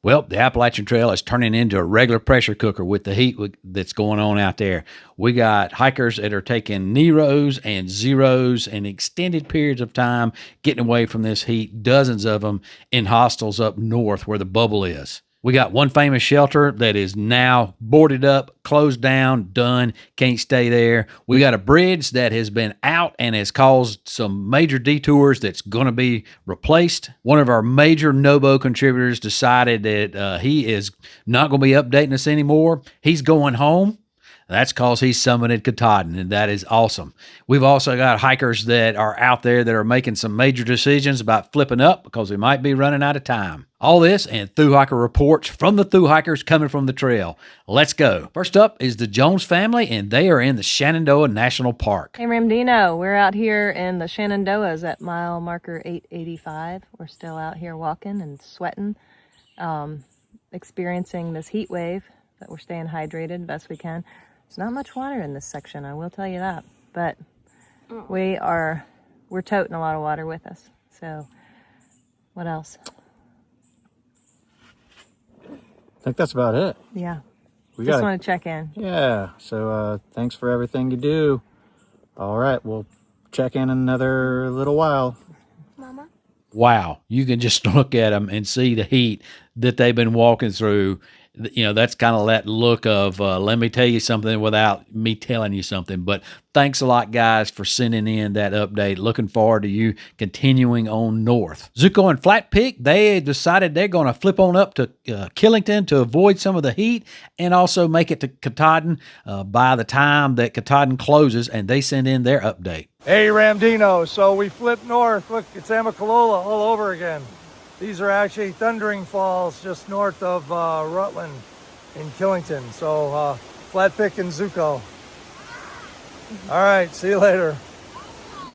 Well, the Appalachian Trail is turning into a regular pressure cooker with the heat that's going on out there. We got hikers that are taking Neros and zeros in extended periods of time, getting away from this heat, dozens of them in hostels up north where the bubble is. We got one famous shelter that is now boarded up, closed down, done, can't stay there. We got a bridge that has been out and has caused some major detours that's going to be replaced. One of our major NOBO contributors decided that he is not going to be updating us anymore. He's going home. That's because he summited Katahdin, and that is awesome. We've also got hikers that are out there that are making some major decisions about flipping up because we might be running out of time. All this and thru-hiker reports from the thru-hikers coming from the trail. Let's go. First up is the Jones family, and they are in the Shenandoah National Park. Hey, Ramdino, we're out here in the Shenandoahs at mile marker 885. We're still out here walking and sweating, experiencing this heat wave, but we're staying hydrated best we can. There's not much water in this section, I will tell you that, but we're toting a lot of water with us. So what else? I think that's about it. Yeah, just want to check in. Yeah, so thanks for everything you do. All right, we'll check in another little while. Mama? Wow, you can just look at them and see the heat that they've been walking through. You know, that's kind of that look of, let me tell you something without me telling you something. But thanks a lot, guys, for sending in that update. Looking forward to you continuing on north. Zuko and Flat Peak, they decided they're going to flip on up to Killington to avoid some of the heat and also make it to Katahdin by the time that Katahdin closes, and they send in their update. Hey, Ramdino. So we flip north. Look, it's Amicalola all over again. These are actually Thundering Falls just north of Rutland in Killington. So Flat Pick and Zuko. All right, see you later.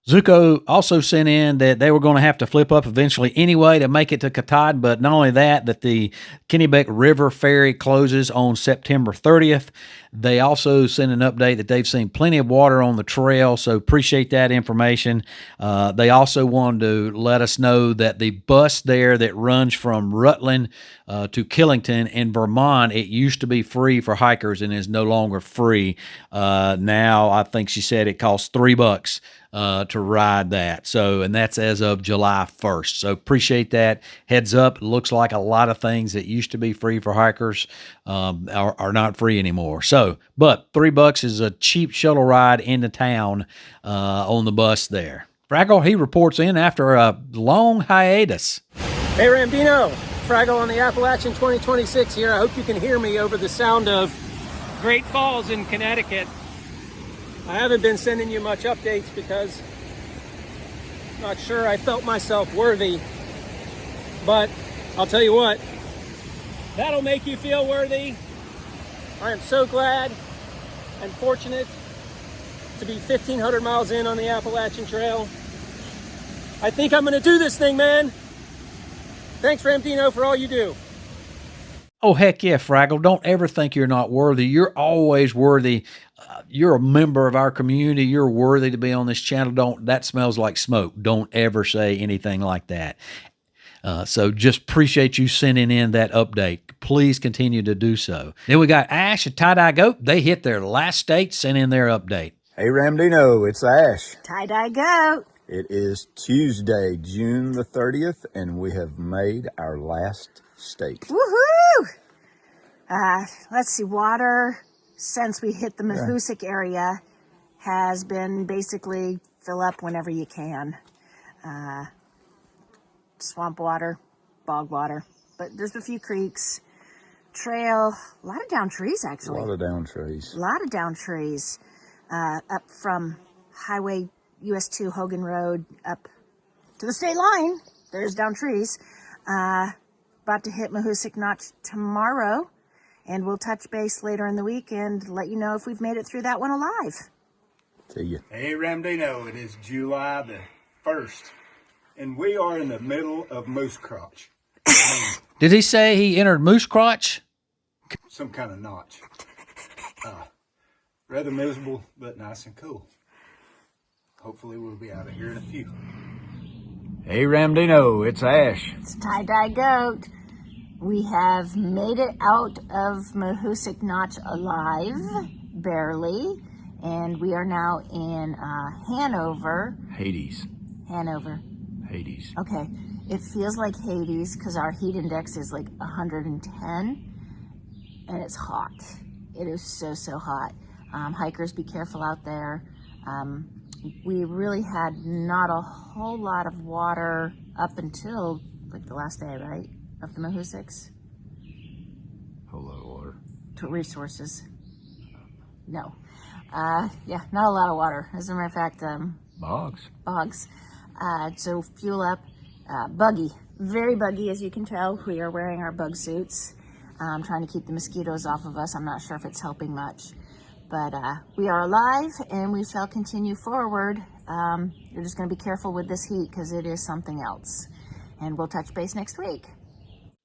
Zuko also sent in that they were going to have to flip up eventually anyway to make it to Katahdin, but not only that the Kennebec River Ferry closes on September 30th. They also sent an update that they've seen plenty of water on the trail, so appreciate that information. They also wanted to let us know that the bus there that runs from Rutland to Killington in Vermont, it used to be free for hikers and is no longer free. Now, I think she said it costs $3 to ride that. So, and that's as of July 1st. So appreciate that. Heads up, looks like a lot of things that used to be free for hikers are not free anymore. So, but $3 is a cheap shuttle ride into town on the bus there. Fraggle, he reports in after a long hiatus. Hey Rambino, Fraggle on the Appalachian 2026 here. I hope you can hear me over the sound of Great Falls in Connecticut. I haven't been sending you much updates because I'm not sure I felt myself worthy, but I'll tell you what, that'll make you feel worthy. I am so glad and fortunate to be 1,500 miles in on the Appalachian Trail. I think I'm going to do this thing, man. Thanks, Ramdino, for all you do. Oh, heck yeah, Fraggle. Don't ever think you're not worthy. You're always worthy. You're a member of our community. You're worthy to be on this channel. That smells like smoke. Don't ever say anything like that. So just appreciate you sending in that update. Please continue to do so. Then we got Ash and Tie-Dye Goat. They hit their last state, sent in their update. Hey, Ramdino, it's Ash. Tie-Dye Goat. It is Tuesday, June the 30th, and we have made our last state. Woohoo! Let's see, water, since we hit the Mahoosic area, has been basically fill up whenever you can. Swamp water, bog water, but there's a few creeks. Trail, a lot of down trees, actually. A lot of down trees. A lot of down trees. Up from Highway US 2 Hogan Road up to the state line. There's down trees. About to hit Mahoosic Notch tomorrow, and we'll touch base later in the week and let you know if we've made it through that one alive. See you. Hey, Ramdino, it is July the 1st, and we are in the middle of Moose Crotch. Did he say he entered Moose Crotch? Some kind of notch. Rather miserable, but nice and cool. Hopefully we'll be out of here in a few. Hey, Ramdino, it's Ash. It's Tie-Dye Goat. We have made it out of Mahoosic Notch alive, barely, and we are now in Hanover. Hades. Hanover. Hades. Okay, it feels like Hades because our heat index is like 110, and it's hot. It is so hot. Hikers, be careful out there. We really had not a whole lot of water up until like the last day, right, of the Mahoosics? Whole lot of water. To resources. No. Yeah, not a lot of water. As a matter of fact, bogs. So fuel up. Buggy. Very buggy, as you can tell. We are wearing our bug suits. Trying to keep the mosquitoes off of us. I'm not sure if it's helping much. But we are alive, and we shall continue forward. You're just going to be careful with this heat because it is something else. And we'll touch base next week.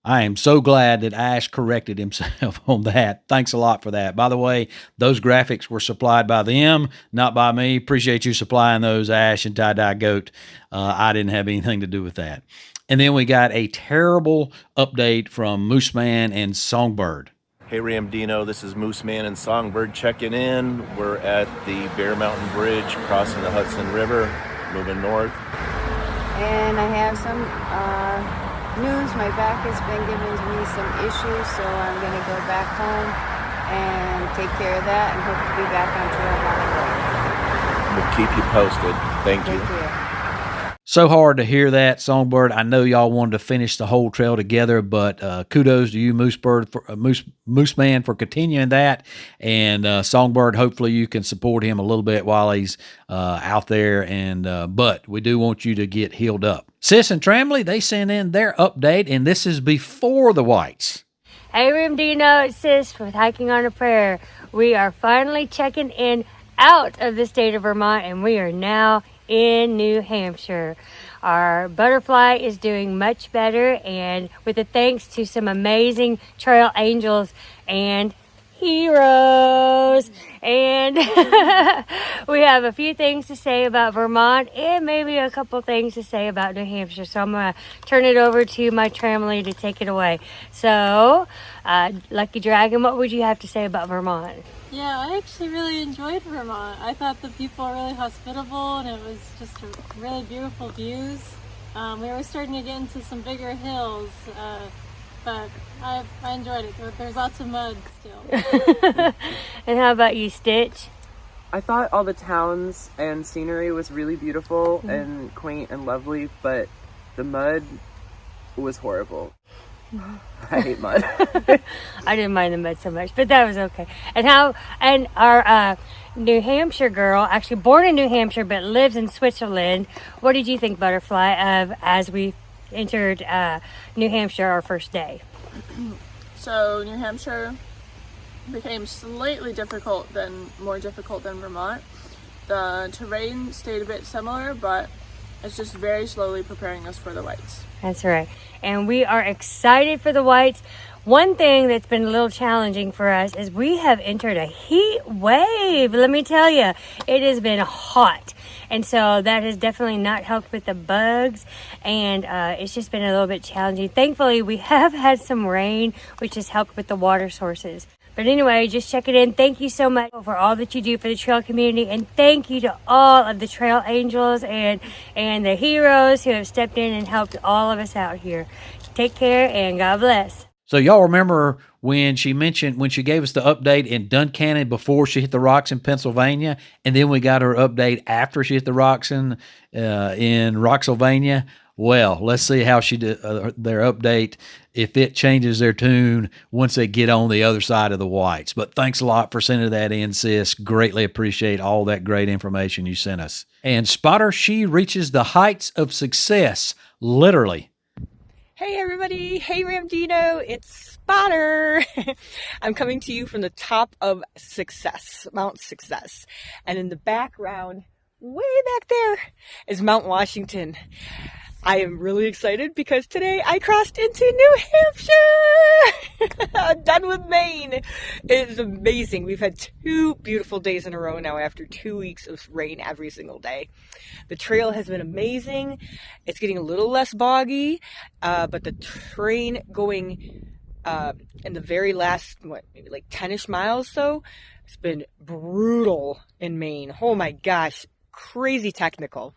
I am so glad that Ash corrected himself on that. Thanks a lot for that. By the way, those graphics were supplied by them, not by me. Appreciate you supplying those, Ash and Tie-Dye Goat. I didn't have anything to do with that. And then we got a terrible update from Moose Man and Songbird. Hey Ramdino, this is Moose Man and Songbird checking in. We're at the Bear Mountain Bridge crossing the Hudson River, moving north. And I have some news. My back has been giving me some issues, so I'm going to go back home and take care of that and hope to be back on trail. We'll keep you posted. Thank you. So hard to hear that, Songbird. I know y'all wanted to finish the whole trail together, but kudos to you, Moose Man, for continuing that. And Songbird, hopefully you can support him a little bit while he's out there. And but we do want you to get healed up. Sis and Tramley, they sent in their update, and this is before the whites. Hey, Ramdino, it's Sis with Hiking on a Prayer. We are finally checking in out of the state of Vermont, and we are now in New Hampshire. Our butterfly is doing much better, and with a thanks to some amazing trail angels and heroes. And we have a few things to say about Vermont and maybe a couple things to say about New Hampshire. So I'm going to turn it over to my Tramley to take it away. So, Lucky Dragon, what would you have to say about Vermont? Yeah, I actually really enjoyed Vermont. I thought the people were really hospitable, and it was just really beautiful views. We were starting to get into some bigger hills, but I enjoyed it. There's lots of mud still. And how about you, Stitch? I thought all the towns and scenery was really beautiful and quaint and lovely, but the mud was horrible. I hate mud. I didn't mind the mud so much, but that was okay. And our New Hampshire girl, actually born in New Hampshire but lives in Switzerland. What did you think, Butterfly, of as we entered New Hampshire our first day? So New Hampshire became slightly more difficult than Vermont. The terrain stayed a bit similar, but it's just very slowly preparing us for the whites. That's right. And we are excited for the whites. One thing that's been a little challenging for us is we have entered a heat wave. Let me tell you, it has been hot. And so that has definitely not helped with the bugs. And it's just been a little bit challenging. Thankfully, we have had some rain, which has helped with the water sources. But anyway, just check it in. Thank you so much for all that you do for the trail community. And thank you to all of the trail angels and the heroes who have stepped in and helped all of us out here. Take care and God bless. So y'all remember when she gave us the update in Duncannon before she hit the rocks in Pennsylvania, and then we got her update after she hit the rocks in Rocksylvania? Well, let's see how she did their update, if it changes their tune once they get on the other side of the whites. But thanks a lot for sending that in, sis. Greatly appreciate all that great information you sent us. And Spotter, she reaches the heights of success, literally. Hey everybody, hey Ramdino, it's Spotter. I'm coming to you from the top of Success, Mount Success. And in the background, way back there, is Mount Washington. I am really excited because today I crossed into New Hampshire! done with Maine. It is amazing. We've had 2 beautiful days in a row now after 2 weeks of rain every single day. The trail has been amazing. It's getting a little less boggy, but the terrain going in the very last, maybe like 10-ish miles so, it's been brutal in Maine. Oh my gosh, crazy technical.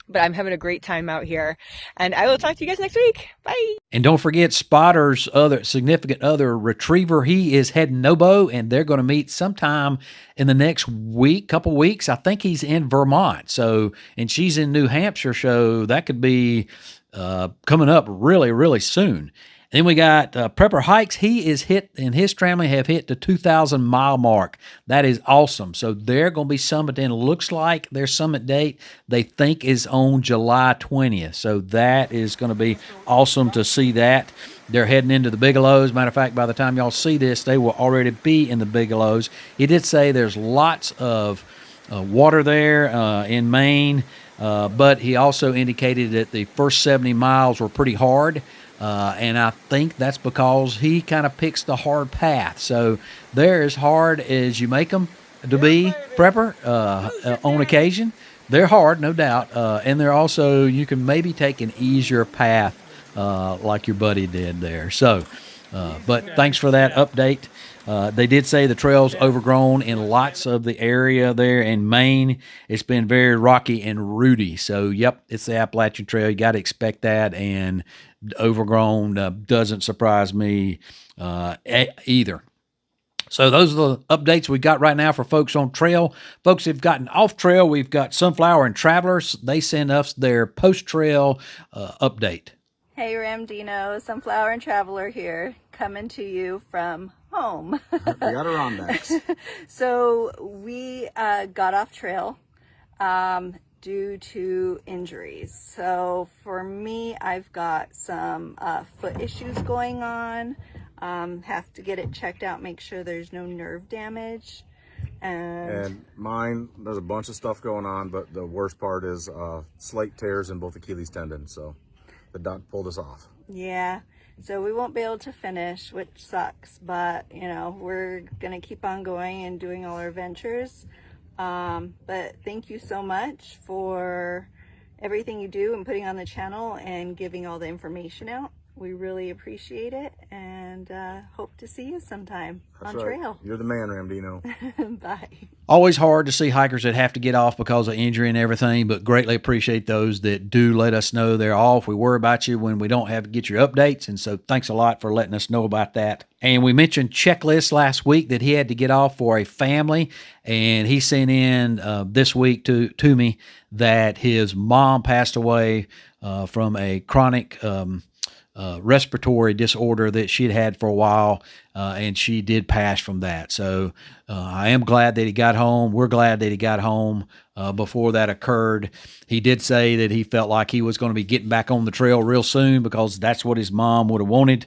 But I'm having a great time out here. And I will talk to you guys next week. Bye. And don't forget Spotter's other significant other retriever. He is heading Nobo, and they're going to meet sometime in the next couple weeks. I think he's in Vermont. So, and she's in New Hampshire. So that could be coming up really, really soon. Then we got Prepper Hikes. He is hit, and his family have hit the 2,000 mile mark. That is awesome. So they're going to be summiting. Looks like their summit date they think is on July 20th. So that is going to be awesome to see that. They're heading into the Bigelows. Matter of fact, by the time y'all see this, they will already be in the Bigelows. He did say there's lots of water there in Maine, but he also indicated that the first 70 miles were pretty hard. And I think that's because he kind of picks the hard path. So they're as hard as you make them to be, Prepper, on occasion. They're hard, no doubt. And they're also, you can maybe take an easier path like your buddy did there. So, but thanks for that update. They did say the trail's overgrown in lots of the area there in Maine. It's been very rocky and rooty. So, yep, it's the Appalachian Trail. You got to expect that. And overgrown doesn't surprise me either. So those are the updates we got right now for folks on trail. Folks who've gotten off trail, we've got Sunflower and Travelers. They send us their post-trail update. Hey Ramdino, Sunflower and Traveler here, coming to you from home. We got Adirondacks. So we got off trail due to injuries. So for me, I've got some foot issues going on. Have to get it checked out, make sure there's no nerve damage. And mine, there's a bunch of stuff going on, but the worst part is slight tears in both Achilles tendons. So the doc pulled us off. Yeah, so we won't be able to finish, which sucks, but you know, we're gonna keep on going and doing all our ventures. But thank you so much for everything you do and putting on the channel and giving all the information out. We really appreciate it, and hope to see you sometime on trail. You're the man, Ramdino. Bye. Always hard to see hikers that have to get off because of injury and everything, but greatly appreciate those that do let us know they're off. We worry about you when we don't have to get your updates, and so thanks a lot for letting us know about that. And we mentioned Checklist last week that he had to get off for a family, and he sent in this week to me that his mom passed away from a chronic respiratory disorder that she'd had for a while, and she did pass from that. So I am glad that he got home. We're glad that he got home before that occurred. He did say that he felt like he was going to be getting back on the trail real soon because that's what his mom would have wanted.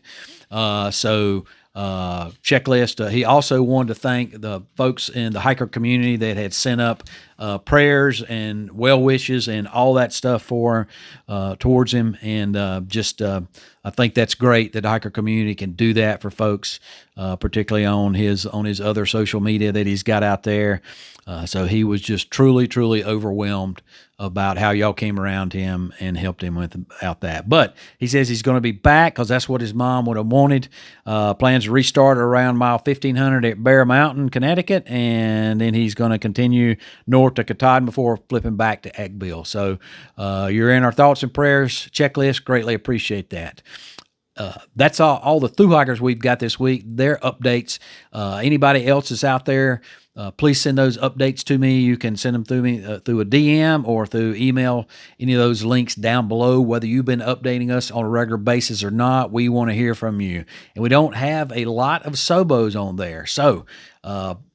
Checklist. He also wanted to thank the folks in the hiker community that had sent up prayers and well wishes and all that stuff for towards him, and I think that's great that the hiker community can do that for folks, particularly on his other social media that he's got out there. So he was just truly overwhelmed about how y'all came around him and helped him without that. But he says he's going to be back because that's what his mom would have wanted. Plans to restart around mile 1500 at Bear Mountain, Connecticut, and then he's going to continue north to Katahdin before flipping back to Eggbill. So you're in our thoughts and prayers checklist. Greatly appreciate that. That's all the thru-hikers we've got this week, their updates. Anybody else is out there, please send those updates to me. You can send them through me through a DM or through email. Any of those links down below, whether you've been updating us on a regular basis or not, we want to hear from you. And we don't have a lot of Sobos on there. So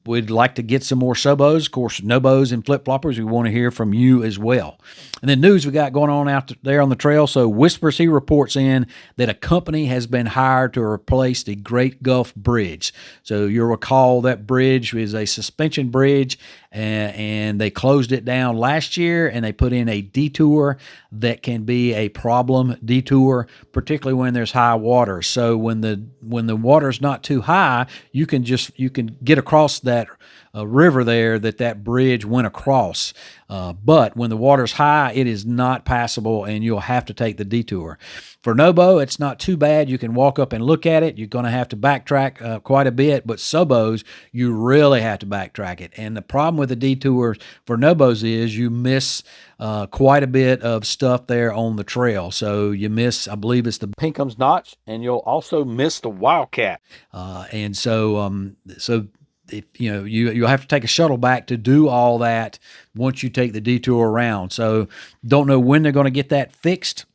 we'd like to get some more Sobos, of course, Nobos and Flip-Floppers. We want to hear from you as well. And then news we got going on out there on the trail. So Whispers, he reports in that a company has been hired to replace the Great Gulf Bridge. So you'll recall that bridge is a suspension bridge and they closed it down last year, and they put in a detour that can be a problem detour, particularly when there's high water. So when the water's not too high, you can get across that river there that bridge went across. But when the water's high, it is not passable, and you'll have to take the detour. For Nobo, it's not too bad. You can walk up and look at it. You're going to have to backtrack quite a bit, but Sobos, you really have to backtrack it. And the problem with the detours for Nobos is you miss quite a bit of stuff there on the trail. So you miss, I believe it's the Pinkham's Notch, and you'll also miss the Wildcat. And so if you'll have to take a shuttle back to do all that once you take the detour around. So don't know when they're going to get that fixed.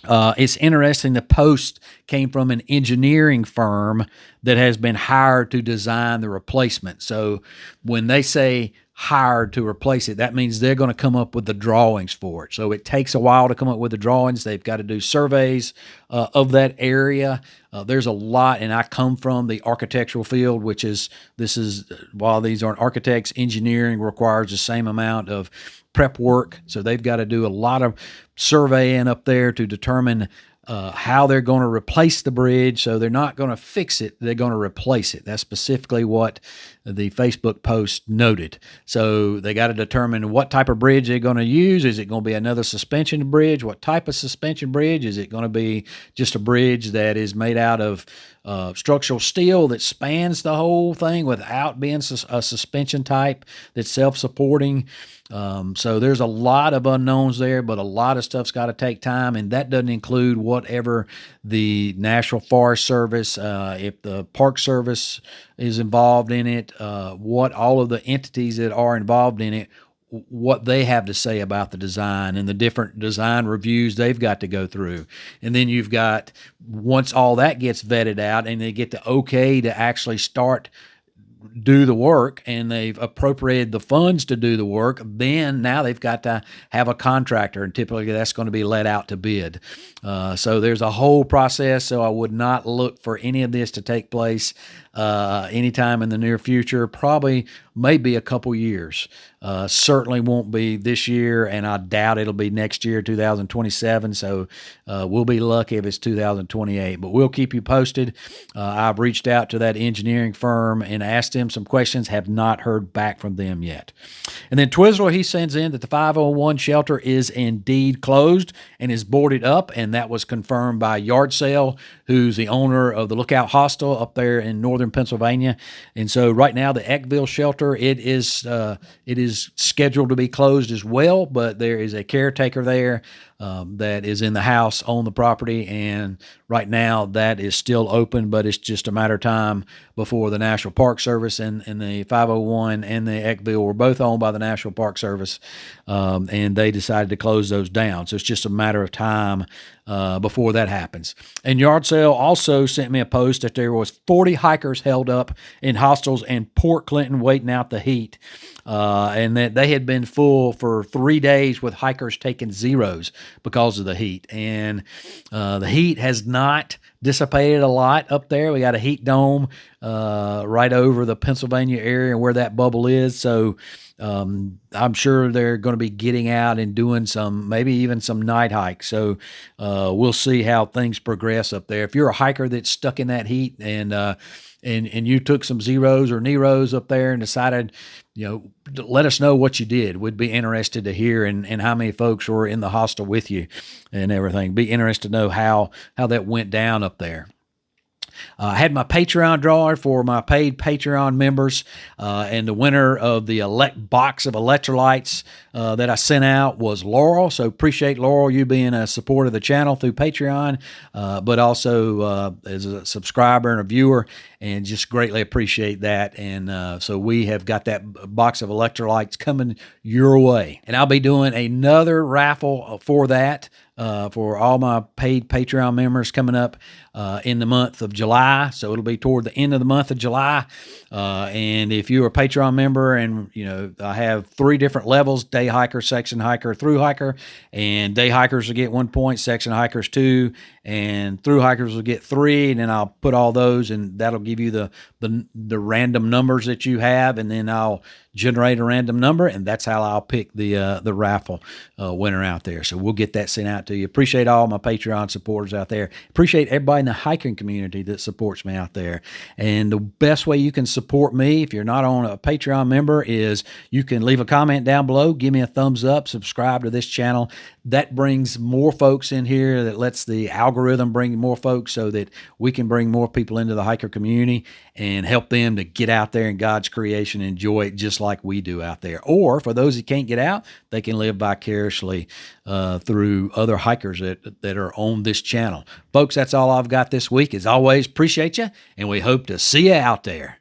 It's interesting. The post came from an engineering firm that has been hired to design the replacement. So when they say hired to replace it, that means they're going to come up with the drawings for it. So it takes a while to come up with the drawings. They've got to do surveys of that area. There's a lot, and I come from the architectural field, while these aren't architects, engineering requires the same amount of prep work. So they've got to do a lot of surveying up there to determine how they're going to replace the bridge. So they're not going to fix it, they're going to replace it. That's specifically what the Facebook post noted. So they got to determine what type of bridge they're going to use. Is it going to be another suspension bridge? What type of suspension bridge? Is it going to be just a bridge that is made out of structural steel that spans the whole thing without being a suspension type that's self-supporting? So there's a lot of unknowns there, but a lot of stuff's got to take time, and that doesn't include whatever the National Forest Service, if the Park Service is involved in it, what all of the entities that are involved in it, what they have to say about the design and the different design reviews they've got to go through. And then you've got, once all that gets vetted out and they get the okay to actually do the work, and they've appropriated the funds to do the work, then now they've got to have a contractor, and typically that's going to be let out to bid. So there's a whole process. So I would not look for any of this to take place anytime in the near future. Probably maybe a couple years. Certainly won't be this year, and I doubt it'll be next year, 2027. So we'll be lucky if it's 2028, but we'll keep you posted. I've reached out to that engineering firm and asked them some questions, have not heard back from them yet. And then Twizzler, he sends in that the 501 shelter is indeed closed and is boarded up, and that was confirmed by Yard Sale, who's the owner of the Lookout Hostel up there in northern Pennsylvania. And so right now the Eckville shelter, it is scheduled to be closed as well, but there is a caretaker there that is in the house on the property, and right now that is still open, but it's just a matter of time before the National Park Service and the 501 and the Eckville were both owned by the National Park Service, and they decided to close those down. So it's just a matter of time before that happens. And Yard Sale also sent me a post that there was 40 hikers held up in hostels in Port Clinton waiting out the heat, and that they had been full for 3 days with hikers taking zeros because of the heat. And the heat has not dissipated a lot up there. We got a heat dome right over the Pennsylvania area where that bubble is. So I'm sure they're going to be getting out and doing maybe even some night hikes. So we'll see how things progress up there. If you're a hiker that's stuck in that heat and you took some zeros or Neros up there and decided, let us know what you did. We'd be interested to hear and how many folks were in the hostel with you and everything. Be interested to know how that went down up there. I had my Patreon drawer for my paid Patreon members, and the winner of the box of electrolytes that I sent out was Laurel. So appreciate, Laurel, you being a supporter of the channel through Patreon, but also as a subscriber and a viewer, and just greatly appreciate that. And so we have got that box of electrolytes coming your way. And I'll be doing another raffle for that for all my paid Patreon members coming up in the month of July. So it'll be toward the end of the month of July. And if you're a Patreon member, and I have 3 different levels: day hiker, section hiker, through hiker. And day hikers will get 1 point, section hikers 2, and through hikers will get 3. And then I'll put all those, and that'll give you the random numbers that you have, and then I'll generate a random number, and that's how I'll pick the raffle winner out there. So we'll get that sent out to you. Appreciate all my Patreon supporters out there. Appreciate everybody in the hiking community that supports me out there. And the best way you can support me, if you're not on a Patreon member, is you can leave a comment down below, give me a thumbs up, subscribe to this channel. That brings more folks in here. That lets the algorithm bring more folks, so that we can bring more people into the hiker community and help them to get out there in God's creation and enjoy it just like we do out there. Or for those that can't get out, they can live vicariously through other hikers that are on this channel. Folks, that's all I've got this week. As always, appreciate you, and we hope to see you out there.